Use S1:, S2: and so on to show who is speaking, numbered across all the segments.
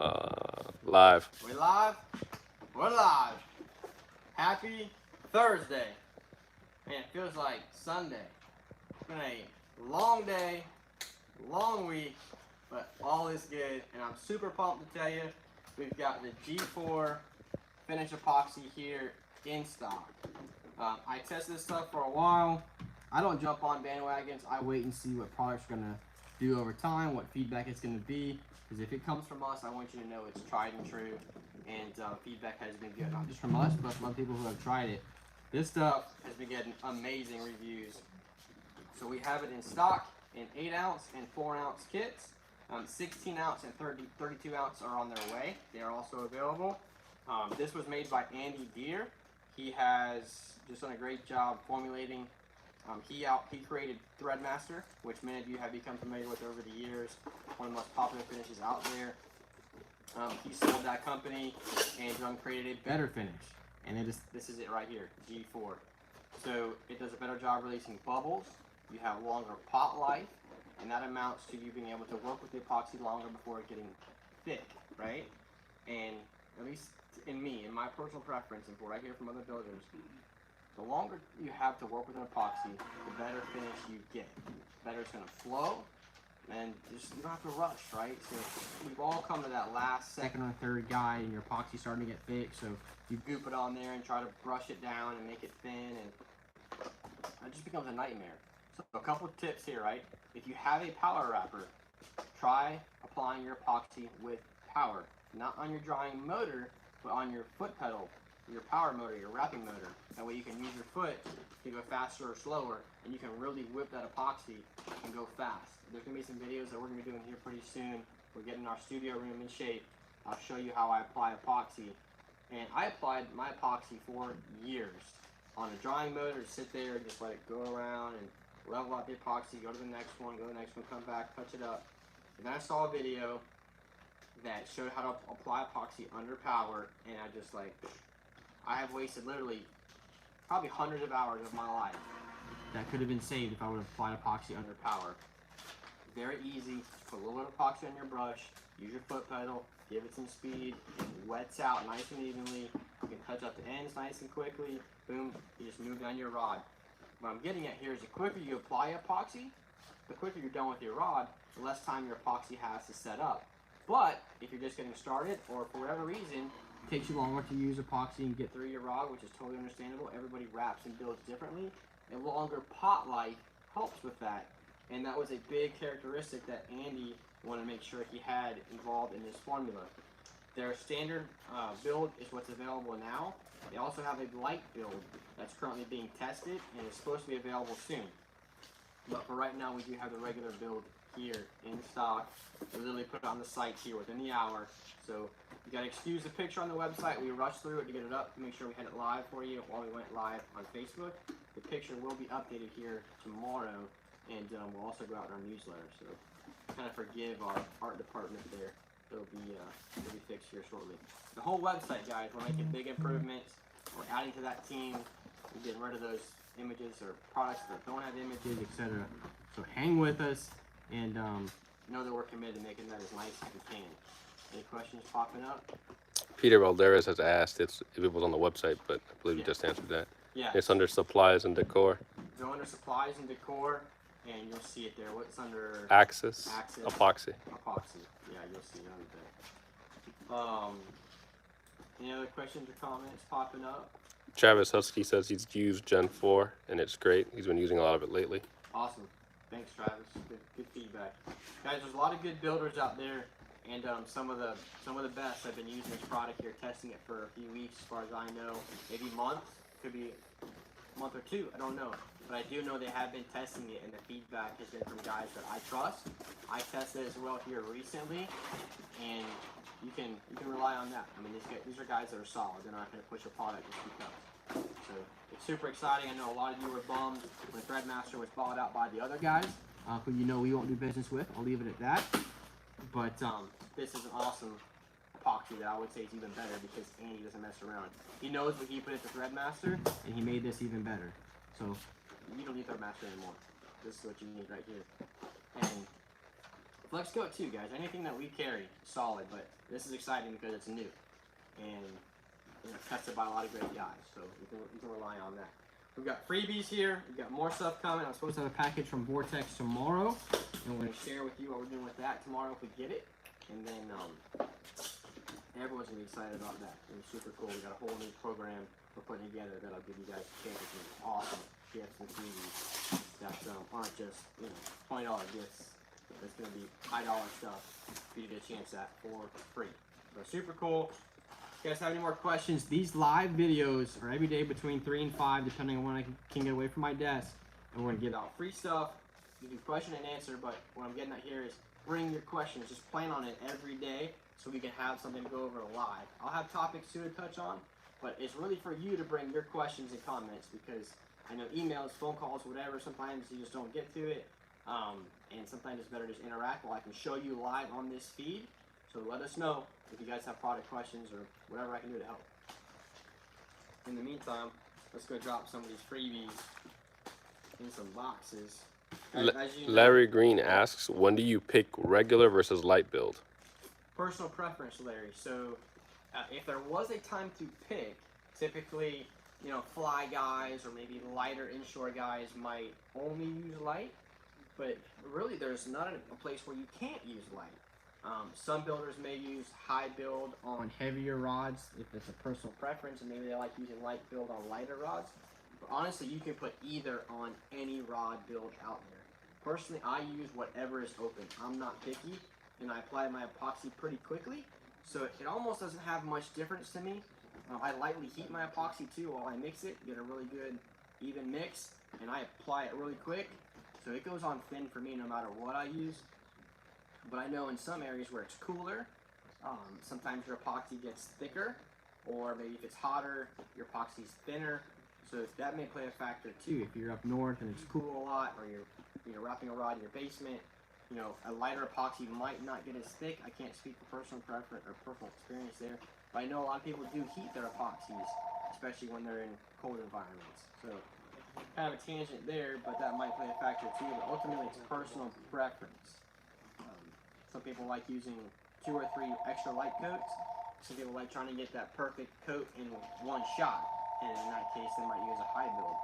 S1: Live.
S2: We live? We're live. Happy Thursday. Man, it feels like Sunday. It's been a long day, long week, but all is good. And I'm super pumped to tell you, we've got the G4 finish epoxy here in stock. I tested this stuff for a while. I don't jump on bandwagons. I wait and see what products are gonna do over time, what feedback it's gonna be. Because if it comes from us, I want you to know it's tried and true, and feedback has been good, not just from us, but from other people who have tried it. This stuff has been getting amazing reviews. So we have it in stock in 8-ounce and 4-ounce kits. 16-ounce and 32 ounce are on their way. They are also available. This was made by Andy Deere. He has just done a great job formulating. He created Threadmaster, which many of you have become familiar with over the years. One of the most popular finishes out there. He sold that company and created a better finish. And this is it right here, G4. So it does a better job releasing bubbles. You have longer pot life, and that amounts to you being able to work with the epoxy longer before it getting thick, right? And at least in my personal preference, and what I hear from other builders, the longer you have to work with an epoxy, the better finish you get. The better it's going to flow, and just you don't have to rush, right? So we've all come to that last second or third guy, and your epoxy's starting to get thick, so you goop it on there and try to brush it down and make it thin, and it just becomes a nightmare. So a couple of tips here, right? If you have a power wrapper, try applying your epoxy with power, not on your drying motor, but on your foot pedal, your power motor, your wrapping motor. That way you can use your foot to go faster or slower, and you can really whip that epoxy and go fast. There's going to be some videos that we're going to be doing here pretty soon. We're getting our studio room in shape. I'll show you how I apply epoxy. And I applied my epoxy for years. On a drying motor, sit there and just let it go around and level out the epoxy, go to the next one, come back, touch it up. And then I saw a video that showed how to apply epoxy under power, and I have wasted literally probably hundreds of hours of my life that could have been saved if I would have applied epoxy under power. Very easy. Put a little bit of epoxy on your brush, use your foot pedal, give it some speed, it wets out nice and evenly. You can touch up the ends nice and quickly. Boom, you just move down your rod. What I'm getting at here is the quicker you apply epoxy, the quicker you're done with your rod, the less time your epoxy has to set up. But if you're just getting started, or for whatever reason, it takes you longer to use epoxy and get through your rod, which is totally understandable. Everybody wraps and builds differently. A longer pot life helps with that. And that was a big characteristic that Andy wanted to make sure he had involved in this formula. Their standard build is what's available now. They also have a light build that's currently being tested and is supposed to be available soon. But for right now, we do have the regular build here in stock. We literally put it on the site here within the hour. So you gotta excuse the picture on the website. We rushed through it to get it up to make sure we had it live for you while we went live on Facebook. The picture will be updated here tomorrow, and we'll also go out in our newsletter. So kind of forgive our art department there. It'll be fixed here shortly. The whole website, guys, we're making big improvements. We're adding to that team. We're getting rid of those images or products that don't have images, etc. So hang with us, and know that we're committed to making that as nice as we can. Any questions popping up?
S1: Peter Valderas has asked if it was on the website, but I believe you just answered that.
S2: Yeah.
S1: It's under supplies and decor.
S2: Go under supplies and decor, and you'll see it there. What's under?
S1: Axis.
S2: Epoxy.
S1: Epoxy.
S2: Yeah, you'll see it under there. Any other questions or comments popping up?
S1: Travis Husky says he's used Gen 4 and it's great. He's been using a lot of it lately.
S2: Awesome. Thanks, Travis. Good feedback. Guys, there's a lot of good builders out there, and some of the best have been using this product here, testing it for a few weeks, as far as I know, maybe months, could be a month or two, I don't know. But I do know they have been testing it, and the feedback has been from guys that I trust. I tested it as well here recently, and you can rely on that. I mean, these are guys that are solid. They're not going to push a product just because. So it's super exciting. I know a lot of you were bummed when Threadmaster was bought out by the other guys, who you know we won't do business with. I'll leave it at that. But this is an awesome epoxy that I would say is even better because Andy doesn't mess around. He knows what he put into Threadmaster, and he made this even better. So you don't need Threadmaster anymore. This is what you need right here. And Flex coat too, guys. Anything that we carry, solid. But this is exciting because it's new, and tested by a lot of great guys. So you can rely on that. We've got freebies here. We've got more stuff coming. I'm supposed to have a package from Vortex tomorrow, and we're going to share with you what we're doing with that tomorrow if we get it. And then everyone's going to be excited about that. It's super cool. We got a whole new program we're putting together that'll give you guys a chance to some awesome gifts and freebies that aren't just $20 gifts. It's going to be high-dollar stuff for you to get a chance at for free. So super cool. If you guys have any more questions, these live videos are every day between 3 and 5, depending on when I can get away from my desk. And we're going to give out free stuff. You do question and answer, but what I'm getting at here is bring your questions. Just plan on it every day so we can have something to go over live. I'll have topics too to touch on, but it's really for you to bring your questions and comments, because I know emails, phone calls, whatever, sometimes you just don't get to it. And sometimes it's better to just interact while I can show you live on this feed. So let us know if you guys have product questions or whatever I can do to help. In the meantime, let's go drop some of these freebies in some boxes. As you know,
S1: Larry Green asks, when do you pick regular versus light build?
S2: Personal preference, Larry. So if there was a time to pick, typically, fly guys or maybe lighter inshore guys might only use light. But really, there's not a place where you can't use light. Some builders may use high build on heavier rods if it's a personal preference, and maybe they like using light build on lighter rods. But honestly, you can put either on any rod build out there. Personally, I use whatever is open. I'm not picky, and I apply my epoxy pretty quickly, so it almost doesn't have much difference to me. I lightly heat my epoxy too while I mix it, get a really good even mix, and I apply it really quick. So it goes on thin for me no matter what I use. But I know in some areas where it's cooler, sometimes your epoxy gets thicker, or maybe if it's hotter, your epoxy's thinner. So that may play a factor too. If you're up north and it's cool a lot, or you're wrapping a rod in your basement, a lighter epoxy might not get as thick. I can't speak for personal preference or personal experience there, but I know a lot of people do heat their epoxies, especially when they're in cold environments. So kind of a tangent there, but that might play a factor too. But ultimately, it's personal preference. Some people like using 2 or 3 extra light coats. Some people like trying to get that perfect coat in one shot, and in that case, they might use a high build.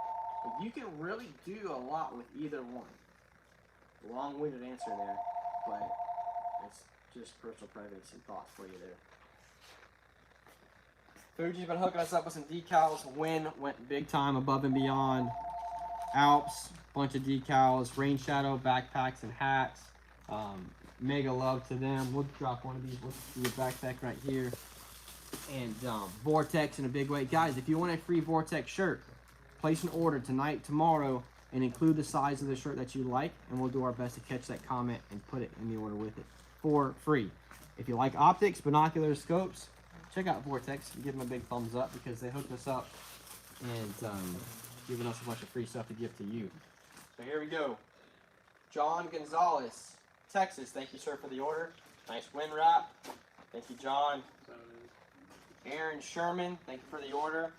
S2: But you can really do a lot with either one. Long-winded answer there, but it's just personal preference and thoughts for you there. Fuji's been hooking us up with some decals. Win went big time, above and beyond. Alps, bunch of decals. Rainshadow, backpacks and hats. Mega love to them. We'll drop one of these. We'll do your backpack right here. And Vortex in a big way. Guys, if you want a free Vortex shirt, place an order tonight, tomorrow, and include the size of the shirt that you like, and we'll do our best to catch that comment and put it in the order with it for free. If you like optics, binoculars, scopes, check out Vortex and give them a big thumbs up, because they hooked us up and giving us a bunch of free stuff to give to you. So here we go. John Gonzalez, Texas. Thank you, sir, for the order. Nice wind wrap. Thank you, John. Aaron Sherman, thank you for the order.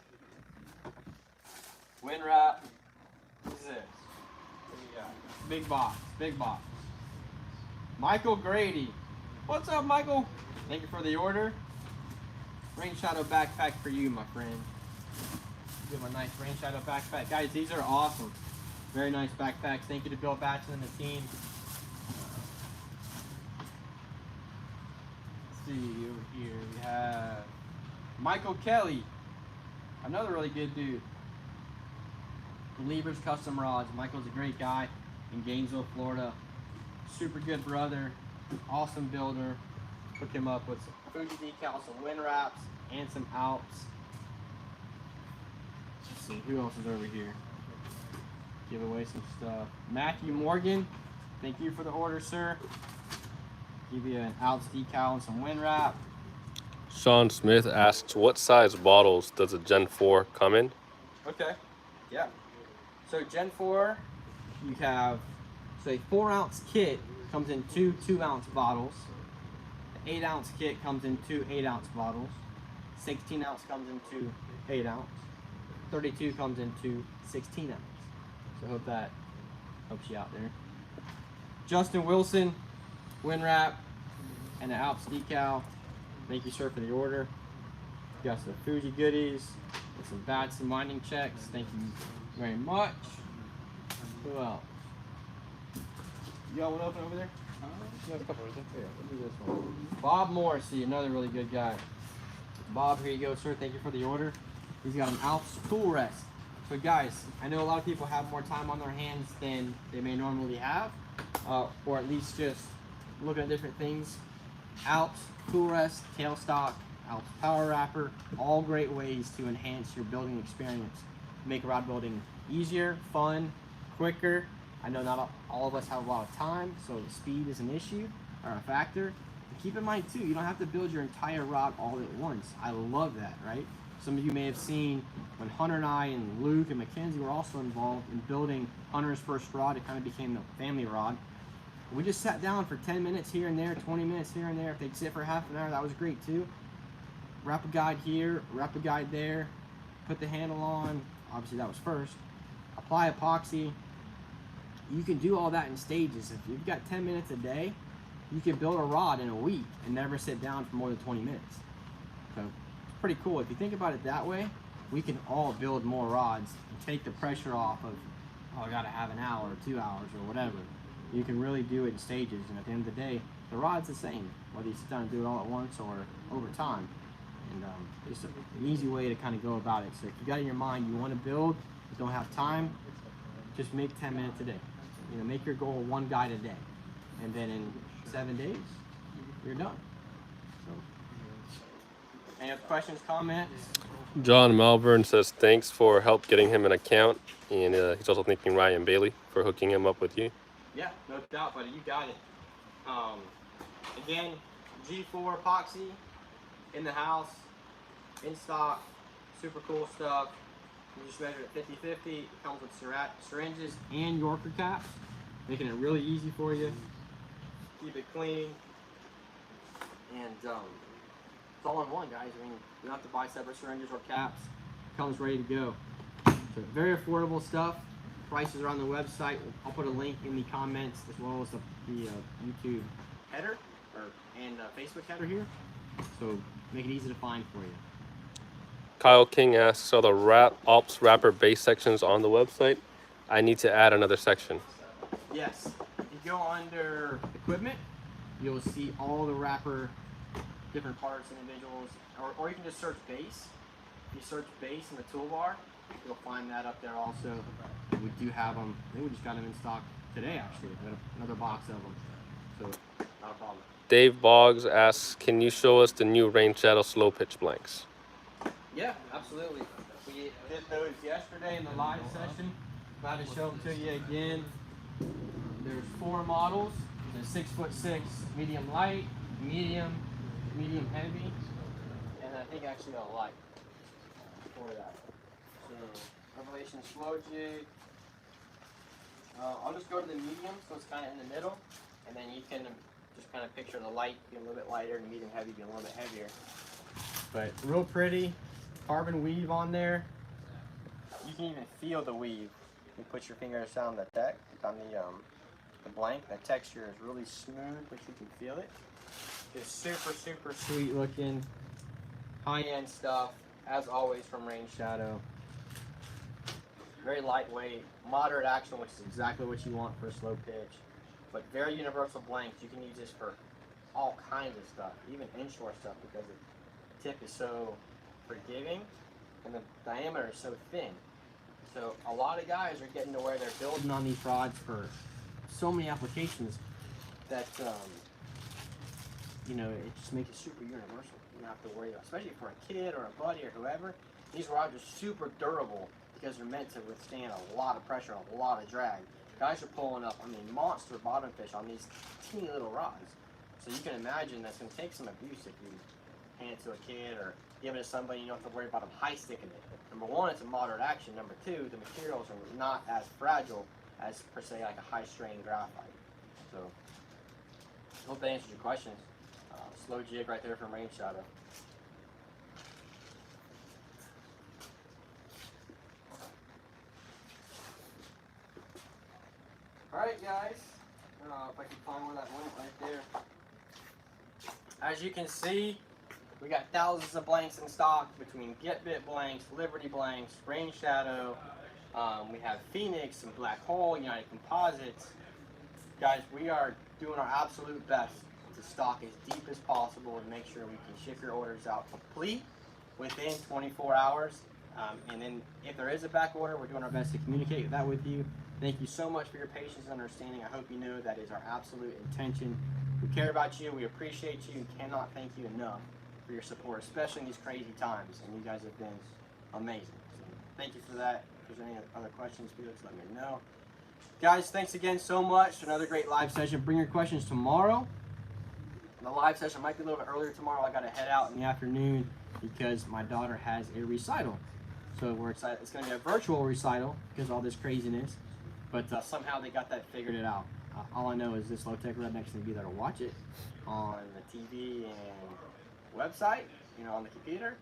S2: Wind wrap. What is this? What do you got? Big box. Big box. Michael Grady. What's up, Michael? Thank you for the order. Rainshadow backpack for you, my friend. Give him a nice Rainshadow backpack. Guys, these are awesome. Very nice backpacks. Thank you to Bill Batson and the team. Let's see, over here we have Michael Kelly. Another really good dude. Lieber's Custom Rods. Michael's a great guy in Gainesville, Florida. Super good brother. Awesome builder. Hook him up with some Fuji decals, some wind wraps, and some Alps. Let's see, who else is over here? Give away some stuff. Matthew Morgan, thank you for the order, sir. Give you an Alps decal and some wind wrap.
S1: Sean Smith asks, what size bottles does a Gen 4 come in?
S2: Okay, yeah. So Gen 4, you have, so a 4-ounce kit comes in 2 2-ounce bottles. The 8-ounce kit comes in 2 8-ounce bottles. 16-ounce comes in 2 8-ounce. 32 comes in 2 16-ounce. So I hope that helps you out there. Justin Wilson, twin wrap and the Alps decal. Thank you, sir, for the order. You got some Fuji goodies and some bats and winding checks. Thank you very much. Who else? You got one open over there? You have a couple right there. Here, let me do this one. Bob Morrissey, another really good guy. Bob, here you go, sir. Thank you for the order. He's got an Alps tool rest. So guys, I know a lot of people have more time on their hands than they may normally have, or at least just looking at different things. Alps tool rest, tailstock, Alps power wrapper, all great ways to enhance your building experience. Make rod building easier, fun, quicker. I know not all of us have a lot of time, so speed is an issue or a factor. And keep in mind too, you don't have to build your entire rod all at once. I love that, right? Some of you may have seen when Hunter and I and Luke and Mackenzie were also involved in building Hunter's first rod. It kind of became the family rod. We just sat down for 10 minutes here and there, 20 minutes here and there. If they'd sit for half an hour, that was great too. Wrap a guide here, wrap a guide there, put the handle on. Obviously that was first. Apply epoxy. You can do all that in stages. If you've got 10 minutes a day, you can build a rod in a week and never sit down for more than 20 minutes. So it's pretty cool. If you think about it that way, we can all build more rods and take the pressure off of, oh, I gotta have an hour or 2 hours or whatever. You can really do it in stages, and at the end of the day, the rod's the same, whether you sit down and do it all at once or over time. And it's an easy way to kind of go about it. So if you got in your mind you want to build, you don't have time, just make 10 minutes a day. You know, make your goal one guide a day, and then in 7 days, you're done. So, any other questions, comments?
S1: John Malvern says thanks for help getting him an account, and he's also thanking Ryan Bailey for hooking him up with you.
S2: Yeah, no doubt, buddy. You got it. Again, G4 epoxy in the house, in stock, super cool stuff. You just measure it 50-50. It comes with syringes and Yorker caps, making it really easy for you. Keep it clean, and it's all in one, guys. I mean, you don't have to buy separate syringes or caps. It comes ready to go. So very affordable stuff. Prices are on the website. I'll put a link in the comments as well as the YouTube header and Facebook header here. So make it easy to find for you.
S1: Kyle King asks, are the Alps wrapper base sections on the website? I need to add another section.
S2: Yes. If you go under equipment, you'll see all the wrapper, different parts, individuals, or you can just search base. If you search base in the toolbar, you'll find that up there also. We do have them. I think we just got them in stock today, actually. We got another box of them. So, not a problem.
S1: Dave Boggs asks, can you show us the new Rainshadow slow pitch blanks?
S2: Yeah, absolutely. We did those yesterday in the live session. Glad to show them to you again. There's 4 models. There's 6'6", medium light, medium heavy, and I think actually a light for that. So, Revelation slow jig. I'll just go to the medium, so it's kind of in the middle, and then you can just kind of picture the light being a little bit lighter and the medium heavy being a little bit heavier. But real pretty, carbon weave on there. You can even feel the weave. You put your fingers down the deck, on the blank. The texture is really smooth, but you can feel it. Just super, super sweet looking, high-end stuff, as always from Rainshadow. Very lightweight, moderate action, which is exactly what you want for a slow pitch. But very universal blanks. You can use this for all kinds of stuff, even inshore stuff, because the tip is so forgiving and the diameter is so thin. So a lot of guys are getting to where they're building on these rods for so many applications that you know, it just makes it super universal. You don't have to worry about, especially for a kid or a buddy or whoever. These rods are super durable because they're meant to withstand a lot of pressure, a lot of drag. Guys are pulling up, I mean, monster bottom fish on these teeny little rods. So you can imagine that's going to take some abuse if you hand it to a kid or give it to somebody. You don't have to worry about them high sticking it. Number one, it's a moderate action. Number two, the materials are not as fragile as, per se, like a high strain graphite. So, I hope that answers your questions. Slow jig right there from Rainshadow. Alright guys, If I can find where that went right there. As you can see, we got thousands of blanks in stock between Get Bit blanks, Liberty blanks, Rainshadow. We have Phoenix and Black Hole, United Composites. Guys, we are doing our absolute best to stock as deep as possible and make sure we can ship your orders out complete within 24 hours. And then if there is a back order, we're doing our best to communicate that with you. Thank you so much for your patience and understanding. I hope you know that is our absolute intention. We care about you. We appreciate you and cannot thank you enough for your support, especially in these crazy times. And you guys have been amazing. So thank you for that. If there's any other questions, please let me know. Guys, thanks again so much for another great live session. Bring your questions tomorrow. The live session might be a little bit earlier tomorrow. I got to head out in the afternoon because my daughter has a recital. So we're excited. It's going to be a virtual recital because of all this craziness. But somehow they got that figured it out. All I know is this low-tech redneck's going to be there to watch it on the TV and website, you know, on the computer.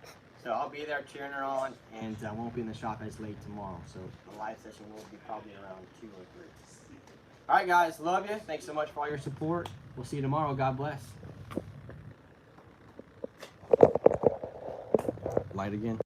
S2: So I'll be there cheering her on, and I won't be in the shop as late tomorrow. So the live session will be probably around 2 or 3. All right, guys. Love you. Thanks so much for all your support. We'll see you tomorrow. God bless. Light again.